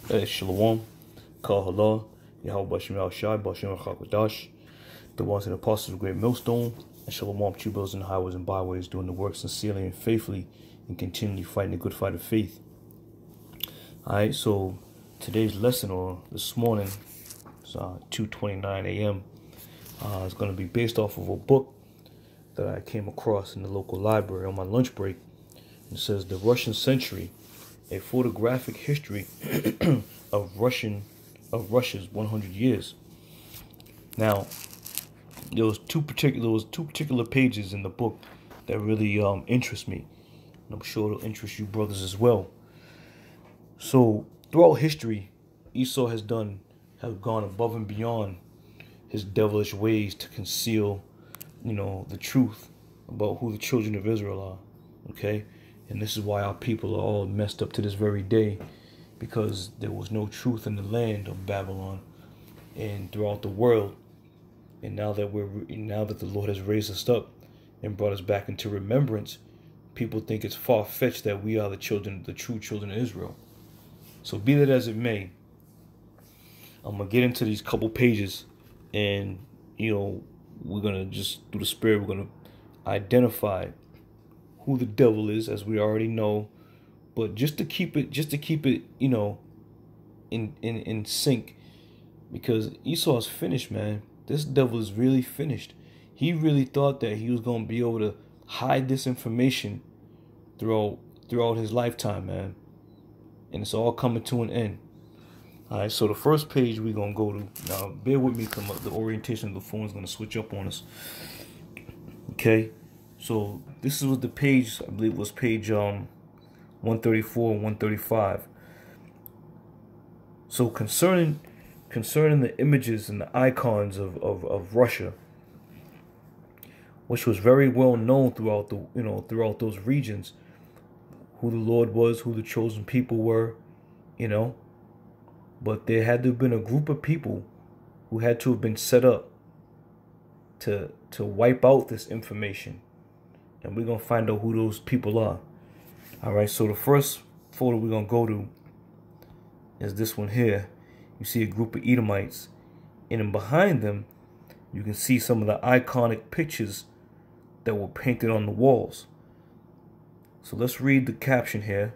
Shalom, Kal Halal, Yahweh Bashim Al Shai, Bashim Al Chakadash, the ones and apostles of the great millstone, and Shalom, true builders in the highways and byways, doing the work sincerely and faithfully, and continually fighting the good fight of faith. Alright, so today's lesson, or this morning, it's 2:29 a.m., is going to be based off of a book that I came across in the local library on my lunch break. It says The Russian Century, a photographic history of Russia's 100 years. Now, there was two particular pages in the book that really interest me, and I'm sure it'll interest you brothers as well. So throughout history, Esau has gone above and beyond his devilish ways to conceal, the truth about who the children of Israel are. Okay, and this is why our people are all messed up to this very day, because there was no truth in the land of Babylon and throughout the world. And now that the Lord has raised us up and brought us back into remembrance, people think it's far-fetched that we are the true children of Israel. So be that as it may, I'm gonna get into these couple pages, and we're gonna just through the Spirit, we're gonna identify who the devil is, as we already know, but just to keep it, in sync, because Esau's finished, man. This devil is really finished. He really thought that he was gonna be able to hide this information throughout his lifetime, man, and it's all coming to an end. All right, so the first page we're gonna go to now. Bear with me, because the orientation of the phone is gonna switch up on us. Okay, so this is what the page, I believe, was page 134 and 135. So concerning the images and the icons of Russia, which was very well known throughout those regions, who the Lord was, who the chosen people were, but there had to have been a group of people who had to have been set up to wipe out this information, and we're gonna find out who those people are. All right, so the first photo we're gonna go to is this one here. You see a group of Edomites, and then behind them you can see some of the iconic pictures that were painted on the walls. So let's read the caption here,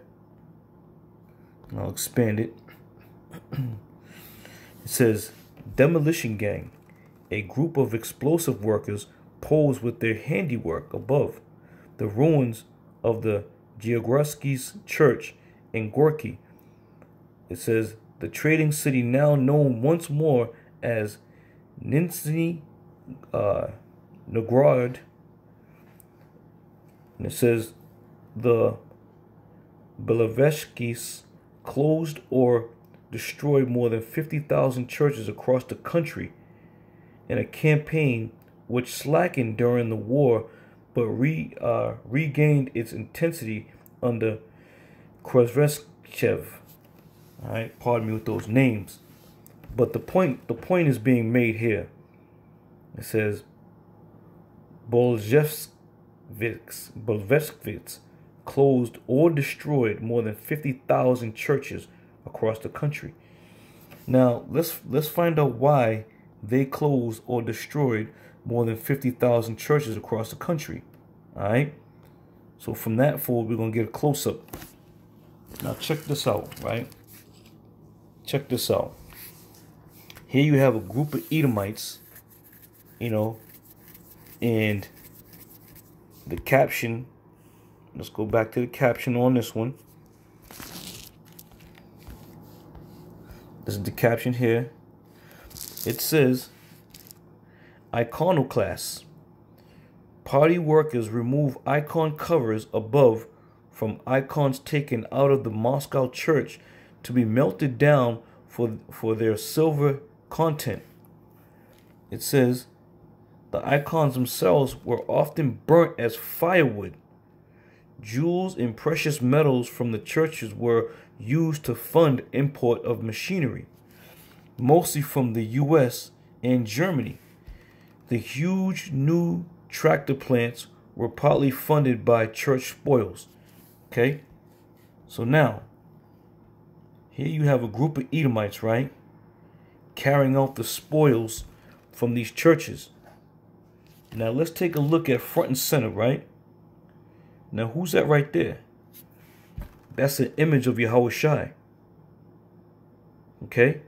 and I'll expand it. It says, "Demolition gang, a group of explosive workers pose with their handiwork above the ruins of the Georgievsky's church in Gorky." It says, "The trading city now known once more as Nizhny Novgorod." And it says, "The Bolsheviki closed or destroyed more than 50,000 churches across the country in a campaign which slackened during the war but regained its intensity under Khrushchev." All right, pardon me with those names, but the point is being made here. It says Bolsheviks closed or destroyed more than 50,000 churches across the country. Now let's find out why they closed or destroyed more than 50,000 churches across the country. All right, so from that forward, we're gonna get a close-up. Now check this out, right? Check this out. Here you have a group of Edomites, and the caption, let's go back to the caption on this one. This is the caption here. It says, "Iconoclasts. Party workers remove icon covers above from icons taken out of the Moscow church to be melted down for their silver content." It says, "The icons themselves were often burnt as firewood. Jewels and precious metals from the churches were used to fund import of machinery, mostly from the US and Germany. The huge new tractor plants were partly funded by church spoils." Okay, so now Here you have a group of Edomites, right? Carrying out the spoils from these churches. Now let's take a look at front and center, right? Now who's that right there? That's an image of Yahushua. Okay?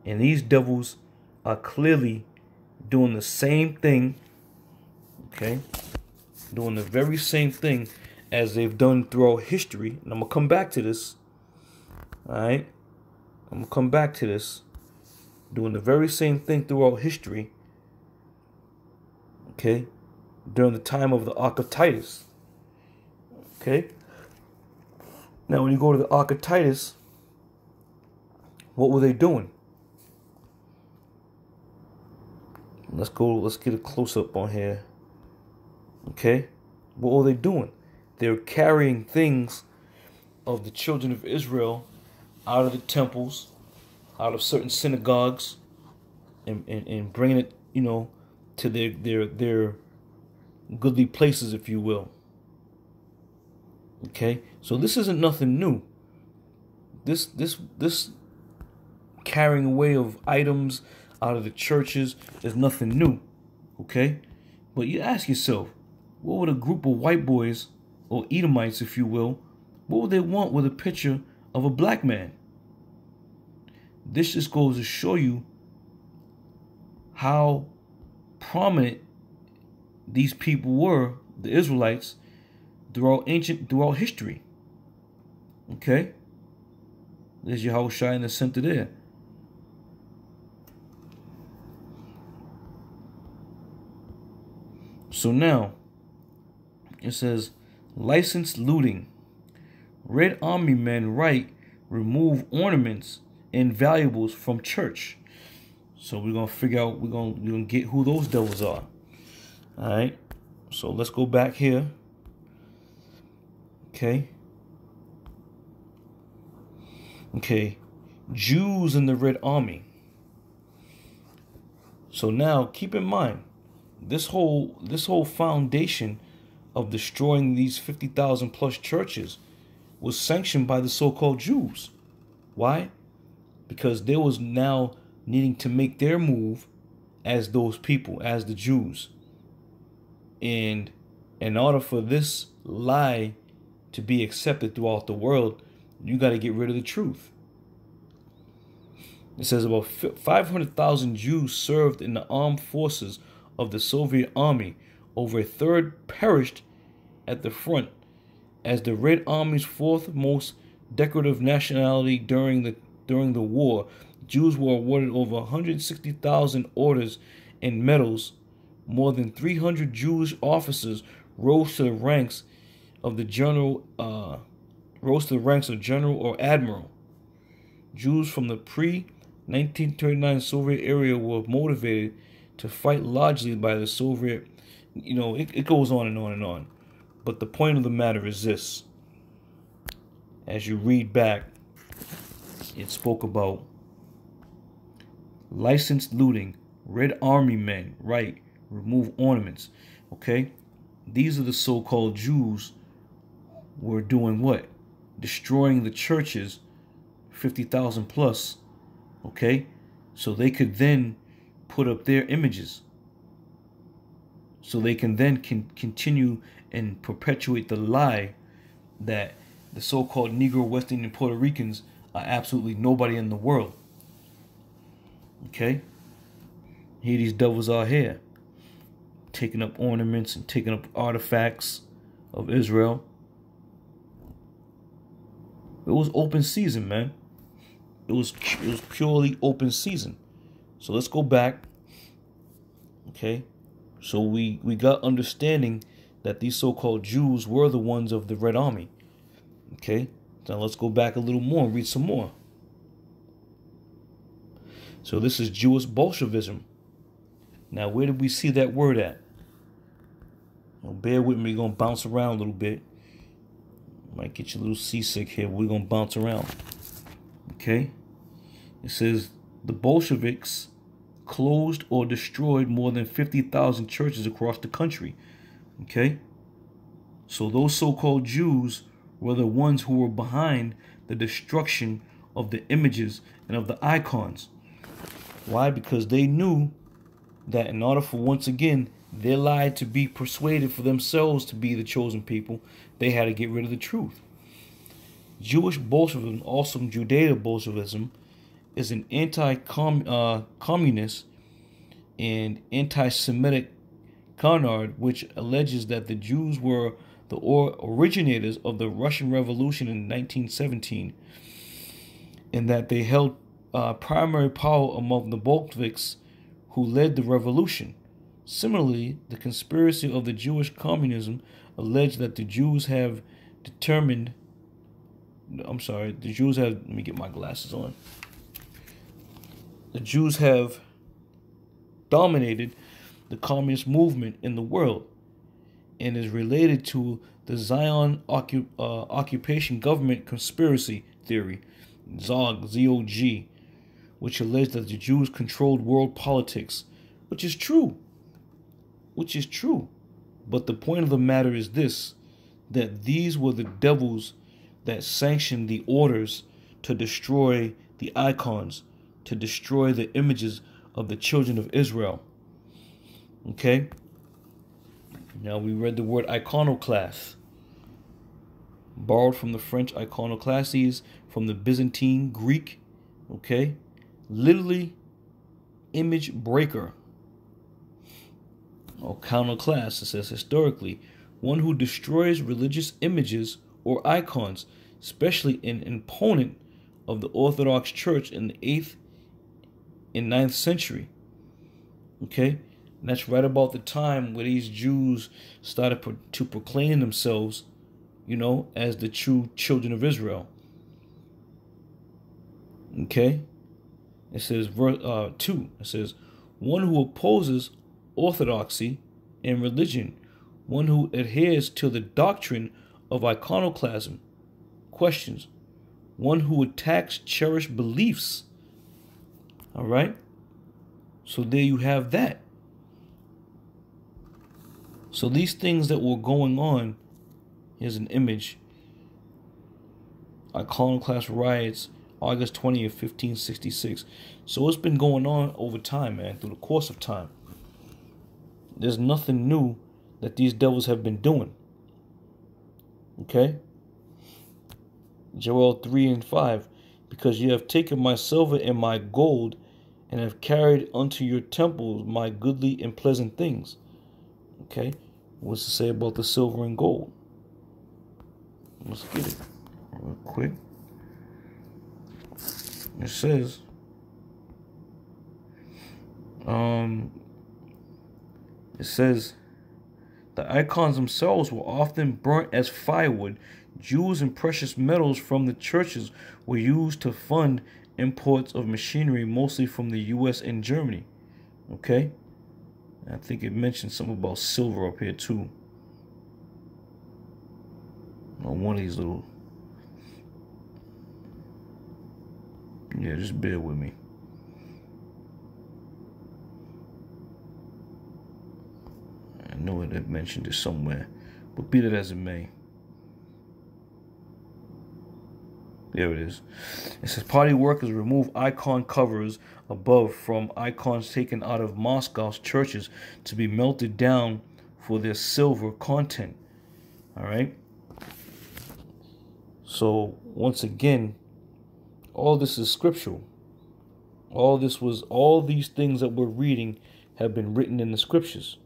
And these devils are clearly doing the same thing. Okay? Doing the very same thing as they've done throughout history. And I'm going to come back to this. Alright? I'm going to come back to this. Doing the very same thing throughout history. Okay? During the time of the Ark of Titus. Okay? Now when you go to the Ark of Titus, what were they doing? Let's get a close-up on here. Okay? What were they doing? They were carrying things of the children of Israel out of the temples, out of certain synagogues, and bringing it, you know, to their goodly places, if you will. Okay? So this isn't nothing new. This carrying away of items out of the churches is nothing new. Okay? But you ask yourself, what would a group of white boys, or Edomites, if you will, what would they want with a picture of a black man? This just goes to show you how prominent these people were, the Israelites, throughout history. Okay? There's Yahushua in the center there. So now, it says, licensed looting. Red Army men remove ornaments and valuables from church. So we're going to figure out, we're going to get who those devils are. Alright, so let's go back here. Okay. Okay, Jews in the Red Army. So now, keep in mind, this whole foundation of destroying these 50,000 plus churches was sanctioned by the so-called Jews. Why? Because they was now needing to make their move as those people, as the Jews. And in order for this lie to be accepted throughout the world, you got to get rid of the truth. It says about 500,000 Jews served in the armed forces of the Soviet army. Over a third perished at the front as the Red Army's fourth most decorative nationality during the war. Jews were awarded over 160,000 orders and medals. More than 300 Jewish officers rose to the ranks of general or admiral. Jews from the pre-1939 Soviet area were motivated to fight largely by the Soviet. You know, it goes on and on and on. But the point of the matter is this. As you read back, it spoke about licensed looting, Red Army men, remove ornaments. Okay? These are the so-called Jews were doing what? Destroying the churches, 50,000 plus. Okay? So they could then put up their images. So they can then continue and perpetuate the lie that the so-called Negro, West Indian, Puerto Ricans are absolutely nobody in the world. Okay? Here these devils are here, taking up ornaments and taking up artifacts of Israel. It was open season, man. It was purely open season. So let's go back. Okay? So we got understanding that these so-called Jews were the ones of the Red Army. Okay? Now let's go back a little more and read some more. So this is Jewish Bolshevism. Now where did we see that word at? Now, bear with me, we're going to bounce around a little bit. Might get you a little seasick here, but we're going to bounce around. Okay? It says the Bolsheviks closed or destroyed more than 50,000 churches across the country. Okay? So those so-called Jews were the ones who were behind the destruction of the images and of the icons. Why? Because they knew that in order for, once again, their lie to be persuaded for themselves to be the chosen people, they had to get rid of the truth. Jewish Bolshevism, also Judeo-Bolshevism, is an anti-communist and anti-Semitic canard which alleges that the Jews were the originators of the Russian Revolution in 1917 and that they held primary power among the Bolsheviks who led the revolution. Similarly, the conspiracy of the Jewish communism alleged that the Jews have let me get my glasses on. The Jews have dominated the communist movement in the world and is related to the Zion occupation government conspiracy theory, ZOG, Z-O-G, which alleged that the Jews controlled world politics, which is true. But the point of the matter is this, that these were the devils that sanctioned the orders to destroy the icons, to destroy the images of the children of Israel. Okay? Now we read the word iconoclast, borrowed from the French iconoclastes, from the Byzantine Greek, okay? Literally, image breaker. Iconoclast, it says historically, one who destroys religious images or icons, especially an opponent of the Orthodox Church in the 8th and 9th century. Okay? And that's right about the time where these Jews started to proclaim themselves, as the true children of Israel. Okay? It says, verse 2, it says, one who opposes orthodoxy in religion, one who adheres to the doctrine of iconoclasm. Questions. One who attacks cherished beliefs. All right? So there you have that. So these things that were going on, here's an image. Iconoclast riots, August 20th, 1566. So it's been going on over time, man, through the course of time. There's nothing new that these devils have been doing. Okay? Joel 3:5. Because you have taken my silver and my gold, and have carried unto your temples my goodly and pleasant things. Okay? What's to say about the silver and gold? Let's get it real quick. It says, the icons themselves were often burnt as firewood. Jewels and precious metals from the churches were used to fund imports of machinery, mostly from the U.S. and Germany. Okay? I think it mentioned something about silver up here too. On one of these little... Yeah, just bear with me. I know it mentioned it somewhere, but be that as it may. There it is. It says party workers remove icon covers above from icons taken out of Moscow's churches to be melted down for their silver content. All right. So once again, all this is scriptural. All these things that we're reading have been written in the scriptures.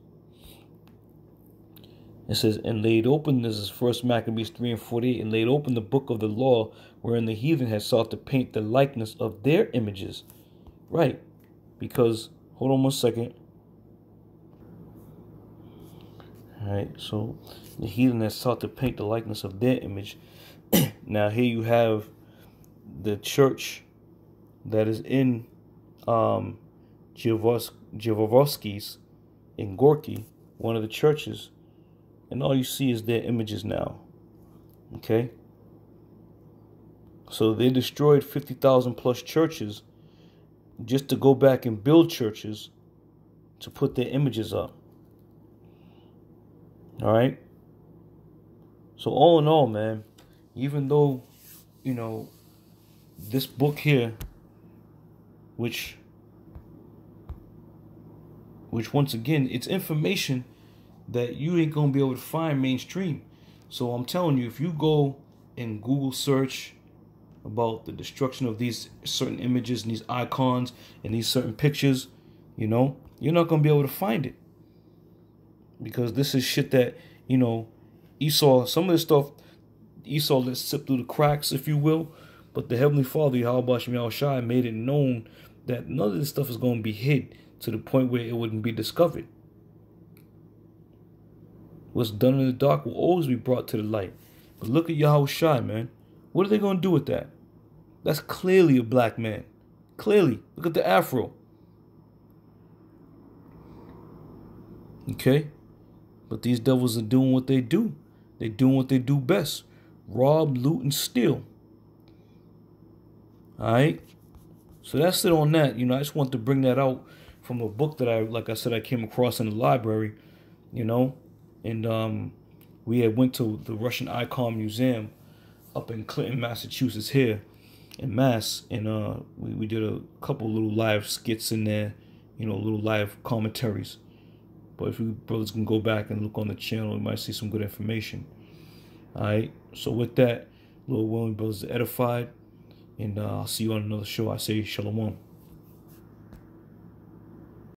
It says, and laid open, this is 1 Maccabees 3:48, and laid open the book of the law, wherein the heathen had sought to paint the likeness of their images. Right. Because, hold on one second. Alright, so the heathen had sought to paint the likeness of their image. Now here you have the church that is in Dvorovsky's in Gorky, one of the churches. And all you see is their images now. Okay? So they destroyed 50,000 plus churches just to go back and build churches to put their images up. Alright? So all in all, man, even though, you know, this book here, which once again, it's information that you ain't gonna be able to find mainstream. So I'm telling you, if you go and Google search about the destruction of these certain images and these icons and these certain pictures, you know, you're not gonna be able to find it. Because this is shit that, you know, Esau, some of this stuff, Esau let slip through the cracks, if you will. But the Heavenly Father, Yahweh Shem Shai, made it known that none of this stuff is going to be hid to the point where it wouldn't be discovered. What's done in the dark will always be brought to the light. But look at Yahweh Shai, man. What are they going to do with that? That's clearly a black man. Clearly. Look at the afro. Okay? But these devils are doing what they do. They're doing what they do best. Rob, loot, and steal. Alright? So that's it on that. You know, I just want to bring that out from a book that like I said, I came across in the library. You know? And we had went to the Russian Icon Museum up in Clinton, Massachusetts here in Mass. And we did a couple little live skits in there. You know, little live commentaries. But if you brothers can go back and look on the channel, you might see some good information. Alright, so with that, Lord willing, brothers are edified. And I'll see you on another show. I say shalom.